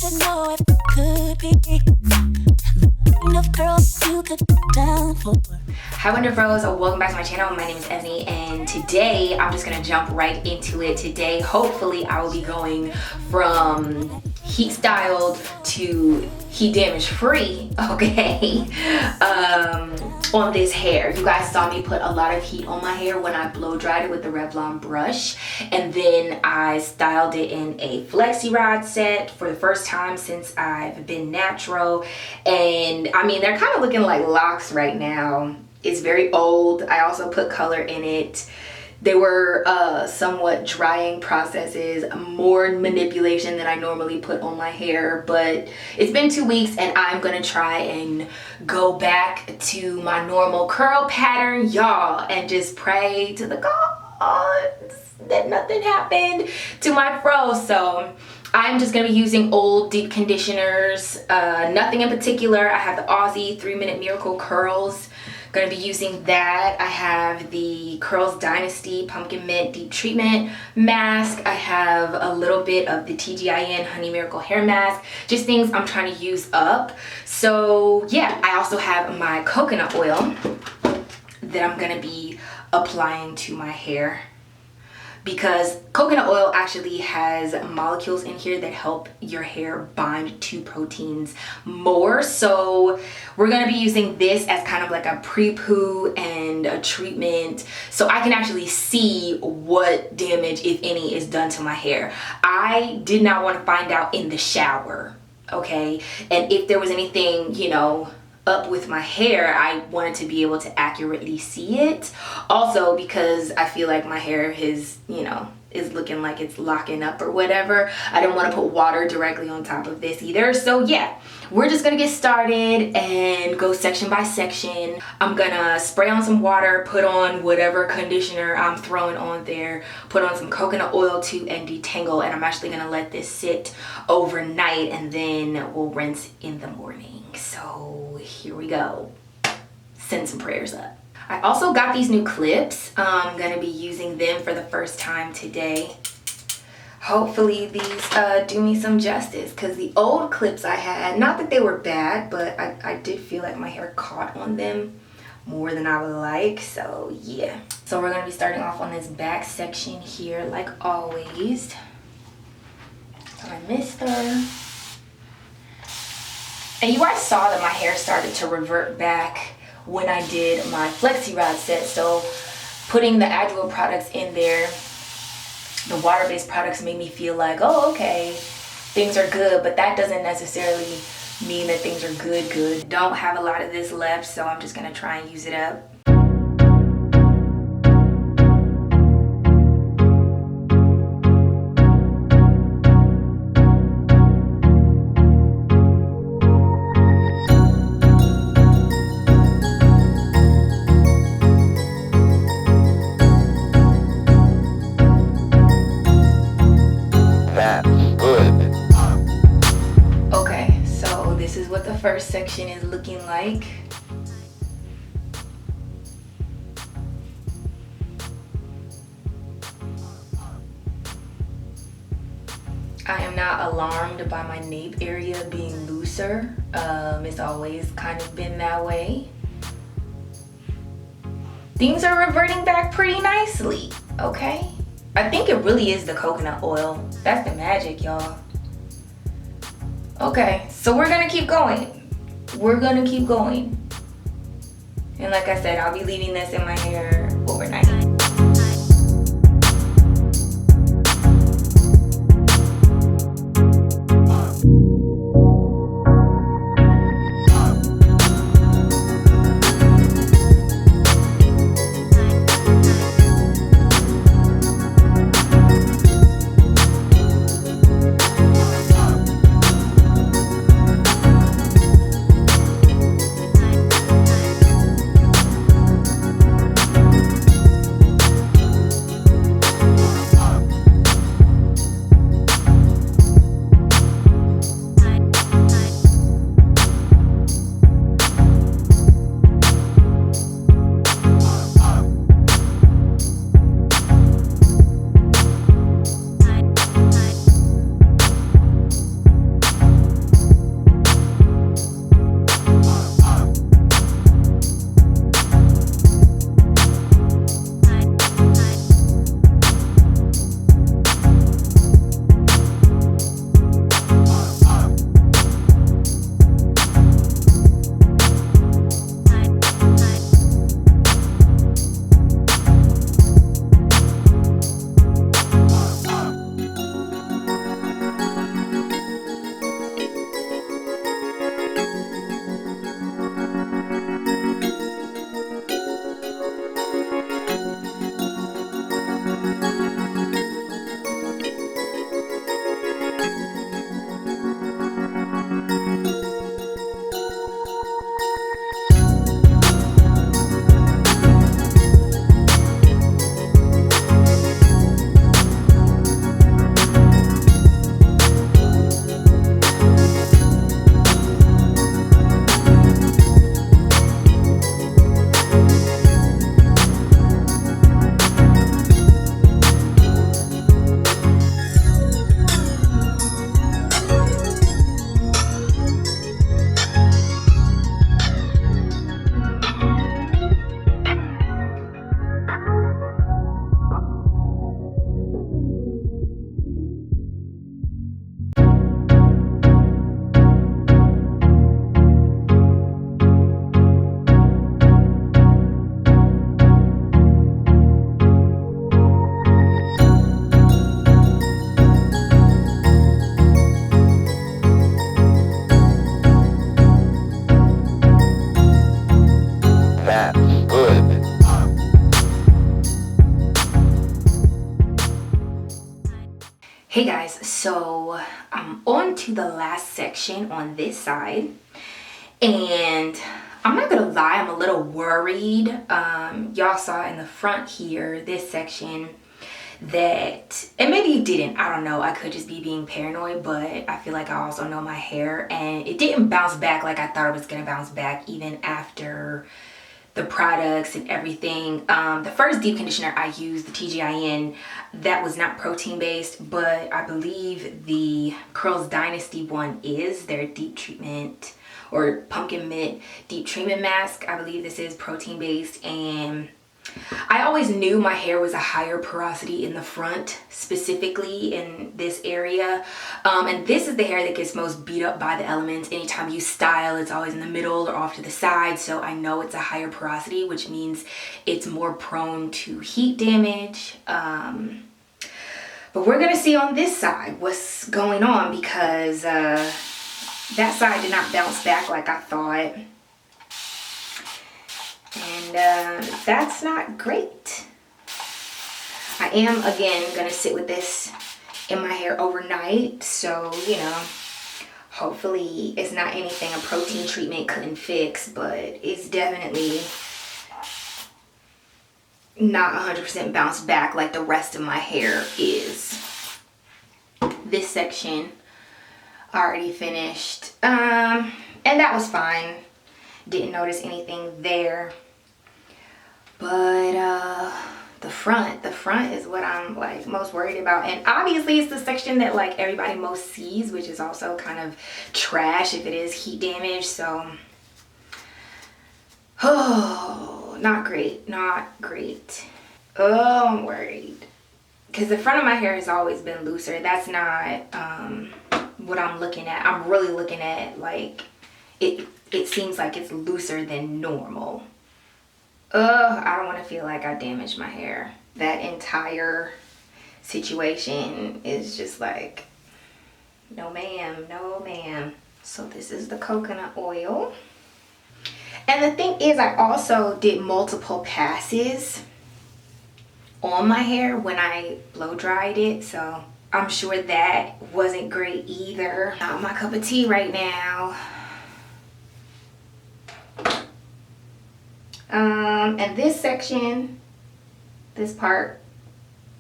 to know if it could be the kind of girl you could go down for. Hi Wonderfros, welcome back to my channel. My name is Evie and today I'm just gonna jump right into it. Today hopefully I will be going from heat styled to heat damage free, okay, on this hair. You guys saw me put a lot of heat on my hair when I blow dried it with the Revlon brush, and then I styled it in a flexi rod set for the first time since I've been natural. And I mean, they're kind of looking like locks right now. It's very old. I also put color in it. They were somewhat drying processes, more manipulation than I normally put on my hair, but it's been 2 weeks and I'm gonna try and go back to my normal curl pattern, y'all, and just pray to the gods that nothing happened to my fro. So I'm just gonna be using old deep conditioners, nothing in particular. I have the Aussie 3-Minute Miracle Curls. Gonna be using that. I have the Curls Dynasty Pumpkin Mint Deep Treatment Mask. I have a little bit of the TGIN Honey Miracle Hair Mask. Just things I'm trying to use up. So yeah, I also have my coconut oil that I'm gonna be applying to my hair, because coconut oil actually has molecules in here that help your hair bind to proteins more. So we're gonna be using this as kind of like a pre-poo and a treatment, so I can actually see what damage, if any, is done to my hair. I did not want to find out in the shower, okay? And if there was anything, you know, up with my hair, I wanted to be able to accurately see it. Also because I feel like my hair is, you know, is looking like it's locking up or whatever. I didn't want to put water directly on top of this either. So yeah, we're just gonna get started and go section by section. I'm gonna spray on some water, put on whatever conditioner I'm throwing on there, put on some coconut oil too, and detangle. And I'm actually gonna let this sit overnight and then we'll rinse in the morning. So here we go. Send some prayers up. I also got these new clips. I'm gonna be using them for the first time today. Hopefully these do me some justice, because the old clips I had, not that they were bad, but I did feel like my hair caught on them more than I would like. So yeah. So we're gonna be starting off on this back section here like always. So I missed her. And you guys saw that my hair started to revert back when I did my flexi rod set. So putting the Adwoa products in there, the water-based products, made me feel like, oh, okay, things are good, but that doesn't necessarily mean that things are good. Don't have a lot of this left, so I'm just gonna try and use it up. First section is looking like. I am not alarmed by my nape area being looser. It's always kind of been that way. Things are reverting back pretty nicely, okay? I think it really is the coconut oil. That's the magic, y'all. Okay, so we're gonna keep going. We're gonna keep going. And like I said, I'll be leaving this in my hair overnight. So I'm on to the last section on this side, and I'm not gonna lie, I'm a little worried. Y'all saw in the front here, this section, that, and maybe you didn't, I don't know, I could just be being paranoid, but I feel like I also know my hair, and it didn't bounce back like I thought it was gonna bounce back even after the products and everything. The first deep conditioner I used, the TGIN, that was not protein based, but I believe the Curls Dynasty one is their deep treatment, or pumpkin mint deep treatment mask. I believe this is protein based, and I always knew my hair was a higher porosity in the front, specifically in this area. And this is the hair that gets most beat up by the elements. Anytime you style, it's always in the middle or off to the side. So I know it's a higher porosity, which means it's more prone to heat damage. But we're gonna see on this side what's going on, because that side did not bounce back like I thought. And that's not great. I am, again, gonna sit with this in my hair overnight. So, you know, hopefully it's not anything a protein treatment couldn't fix, but it's definitely not 100% bounced back like the rest of my hair is. This section already finished. And that was fine. Didn't notice anything there. But the front is what I'm like most worried about. And obviously it's the section that like everybody most sees, which is also kind of trash if it is heat damage. So, oh, not great, not great. Oh, I'm worried. Because the front of my hair has always been looser. That's not what I'm looking at. I'm really looking at like, it seems like it's looser than normal. I don't want to feel like I damaged my hair. That entire situation is just like, no ma'am, no ma'am. So this is the coconut oil. And the thing is, I also did multiple passes on my hair when I blow dried it. So I'm sure that wasn't great either. Not my cup of tea right now. And this section, this part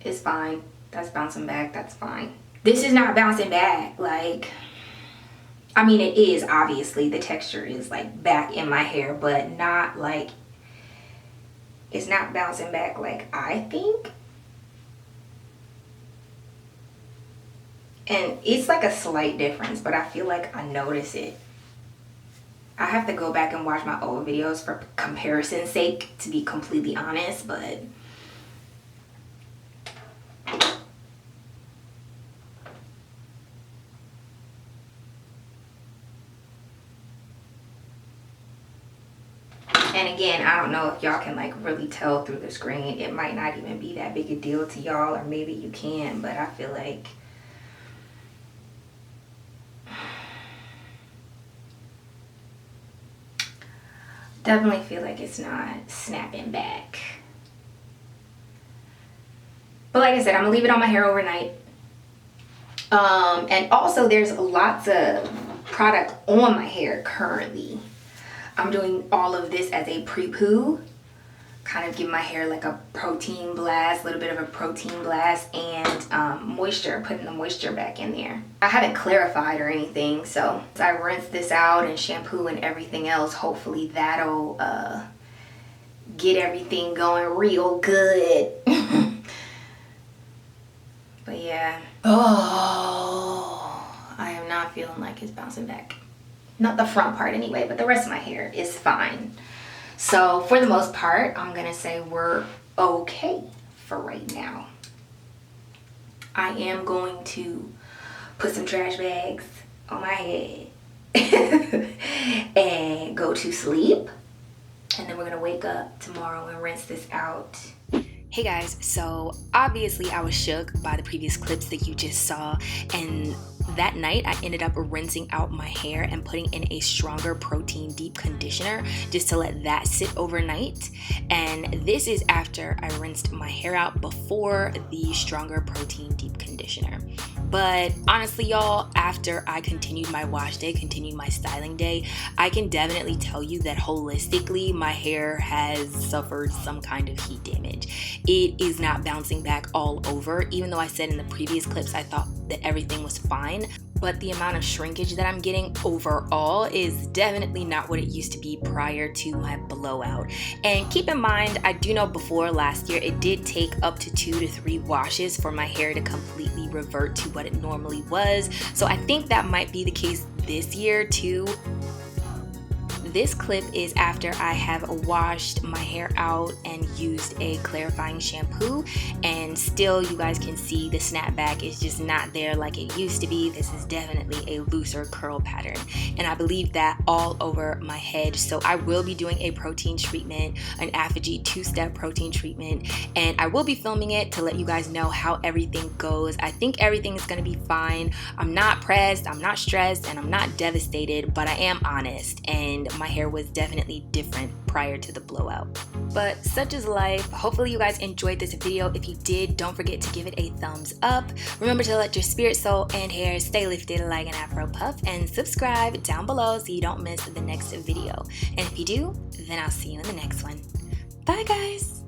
is fine. That's bouncing back, that's fine. This is not bouncing back. Like, I mean, it is, obviously the texture is like back in my hair, but not like, it's not bouncing back like I think. And it's like a slight difference, but I feel like I notice it. I have to go back and watch my old videos for comparison's sake, to be completely honest, but and again, I don't know if y'all can like really tell through the screen. It might not even be that big a deal to y'all, or maybe you can, but I feel like definitely feel like it's not snapping back. But like I said, I'm gonna leave it on my hair overnight. And also there's lots of product on my hair currently. I'm doing all of this as a pre-poo. Kind of give my hair like a protein blast, a little bit of a protein blast, and moisture, putting the moisture back in there. I haven't clarified or anything, so as I rinse this out and shampoo and everything else, hopefully that'll get everything going real good. But yeah. Oh, I am not feeling like it's bouncing back. Not the front part anyway, but the rest of my hair is fine. So for the most part, I'm gonna say we're okay for right now. I am going to put some trash bags on my head and go to sleep. And then we're gonna wake up tomorrow and rinse this out. Hey guys, so obviously I was shook by the previous clips that you just saw, and that night I ended up rinsing out my hair and putting in a stronger protein deep conditioner just to let that sit overnight. And this is after I rinsed my hair out before the stronger protein deep conditioner. But honestly, y'all, after I continued my wash day, continued my styling day, I can definitely tell you that holistically my hair has suffered some kind of heat damage. It is not bouncing back all over, even though I said in the previous clips I thought that everything was fine. But the amount of shrinkage that I'm getting overall is definitely not what it used to be prior to my blowout. And keep in mind, I do know before last year it did take up to 2 to 3 washes for my hair to completely revert to what it normally was. So I think that might be the case this year too. This clip is after I have washed my hair out and used a clarifying shampoo, and still you guys can see the snapback is just not there like it used to be. This is definitely a looser curl pattern, and I believe that all over my head. So I will be doing a protein treatment, an AFAG 2-step protein treatment, and I will be filming it to let you guys know how everything goes. I think everything is going to be fine. I'm not pressed, I'm not stressed, and I'm not devastated, but I am honest, and my hair was definitely different prior to the blowout. But such is life. Hopefully you guys enjoyed this video. If you did, don't forget to give it a thumbs up. Remember to let your spirit, soul, and hair stay lifted like an Afro puff, and subscribe down below so you don't miss the next video. And if you do, then I'll see you in the next one. Bye guys!